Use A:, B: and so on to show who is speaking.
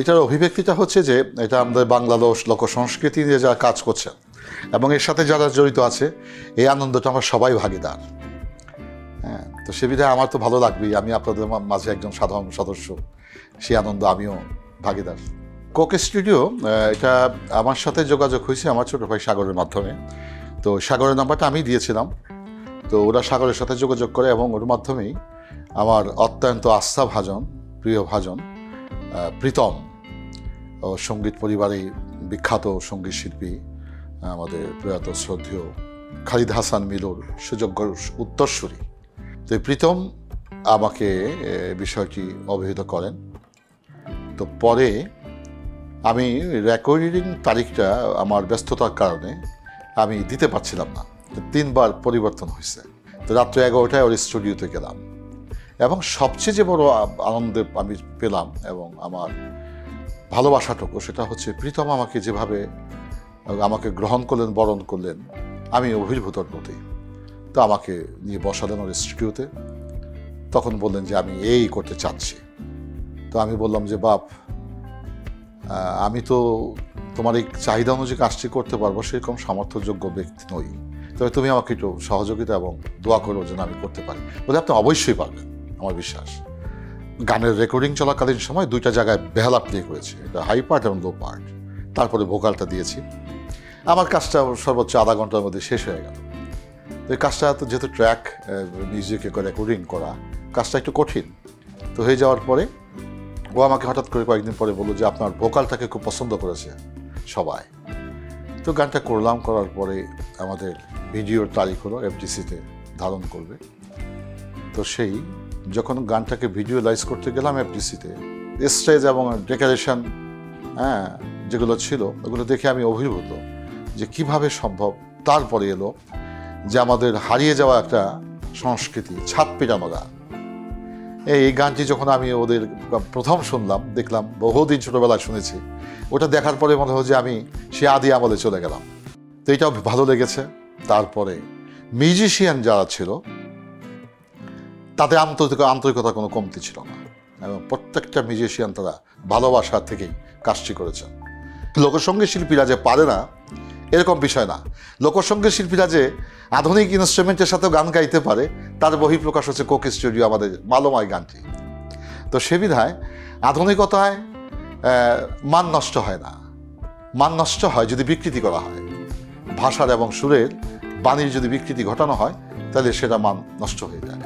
A: এটার অভিব্যক্তিটা হচ্ছে যে এটা আমাদের বাংলা লোকসংস্কৃতি নিয়ে যারা কাজ করছেন এবং এর সাথে যারা জড়িত আছে এই আনন্দটা আমরা সবাই ভাগিদার। হ্যাঁ, তো সে বিধায় আমার তো ভালো লাগবেই, আমি আপনাদের মাঝে একজন সাধারণ সদস্য, সেই আনন্দ আমিও ভাগিদার। কোক স্টুডিও এটা আমার সাথে যোগাযোগ হয়েছে আমার ছোটো ভাই সাগরের মাধ্যমে। তো সাগরের নাম্বারটা আমি দিয়েছিলাম, তো ওরা সাগরের সাথে যোগাযোগ করে এবং ওর মাধ্যমেই আমার অত্যন্ত আস্থাভাজন প্রিয় ভাজন প্রীতম ও সঙ্গীত পরিবারে বিখ্যাত সঙ্গীত শিল্পী আমাদের প্রয়াত শ্রদ্ধেয় খালিদ হাসান মিলুর সুযোগ্য উত্তরসূরি। তো প্রীতম আমাকে বিষয়টি অবহিত করেন। তো পরে আমি রেকর্ডিং তারিখটা আমার ব্যস্ততার কারণে আমি দিতে পারছিলাম না, 3 বার পরিবর্তন হয়েছে। তো রাত্রে 11টায় ওর স্টুডিওতে গেলাম এবং সবচেয়ে যে বড় আনন্দ আমি পেলাম এবং আমার ভালোবাসাটুকু সেটা হচ্ছে প্রীতম আমাকে যেভাবে আমাকে গ্রহণ করলেন, বরণ করলেন, আমি অভিভূতর প্রতি। তো আমাকে নিয়ে বসালেন ওর স্টুডিওতে, তখন বললেন যে আমি এই করতে চাচ্ছি। তো আমি বললাম যে বাপ, আমি তো তোমার এই চাহিদা অনুযায়ী কাজটি করতে পারবো সেরকম সামর্থ্যযোগ্য ব্যক্তি নই, তবে তুমি আমাকে একটু সহযোগিতা এবং দোয়া করো যেন আমি করতে পারি। বলে আপনি অবশ্যই পারবেন, আমার বিশ্বাস। গানের রেকর্ডিং চলাকালীন সময় 2টা জায়গায় বেহালা প্লে করেছি, এটা হাই পার্ট এবং লো পার্ট, তারপরে ভোকালটা দিয়েছি। আমার কাজটা সর্বোচ্চ আধা ঘন্টার মধ্যে শেষ হয়ে গেল। তো এই কাজটা তো যেহেতু ট্র্যাক মিউজিকে রেকর্ডিং করা, কাজটা একটু কঠিন। তো হয়ে যাওয়ার পরে ও আমাকে হঠাৎ করে কয়েকদিন পরে বললো যে আপনার ভোকালটাকে খুব পছন্দ করেছে সবাই। তো গানটা করলাম, করার পরে আমাদের ভিডিওর তারিখ হলো এফডিসিতে ধারণ করবে। তো সেই যখন গানটাকে ভিডিওলাইজ করতে গেলাম এফডিসিতে, স্টেজ এবং ডেকোরেশন যেগুলো ছিল ওগুলো দেখে আমি অভিভূত যে কিভাবে সম্ভব। তারপরে এলো যে আমাদের হারিয়ে যাওয়া একটা সংস্কৃতি, ছাদ পেটানো গান। এই গানটি যখন আমি ওদের প্রথম শুনলাম, দেখলাম, বহুদিন ছোটোবেলায় শুনেছি, ওটা দেখার পরে মনে হয় যে আমি সে আদি আমলে চলে গেলাম। তো এটাও ভালো লেগেছে। তারপরে মিউজিশিয়ান যারা ছিল তাদের আন্তরিকতা কোনো কমতি ছিল না এবং প্রত্যেকটা মিউজিশিয়ান তারা ভালোবাসা থেকেই কাজটি করেছেন। লোকসঙ্গীত শিল্পীরা যে পারে না এরকম বিষয় না, লোকসঙ্গীত শিল্পীরা যে আধুনিক ইনস্ট্রুমেন্টের সাথেও গান গাইতে পারে তার বহিঃপ্রকাশ হচ্ছে কোক স্টুডিও, আমাদের মালময় গানটি। তো সে বিধায় আধুনিকতায় মান নষ্ট হয় না, মান নষ্ট হয় যদি বিকৃতি করা হয়। ভাষার এবং সুরের বাণীর যদি বিকৃতি ঘটানো হয় তাহলে সেটা মান নষ্ট হয়ে যায়।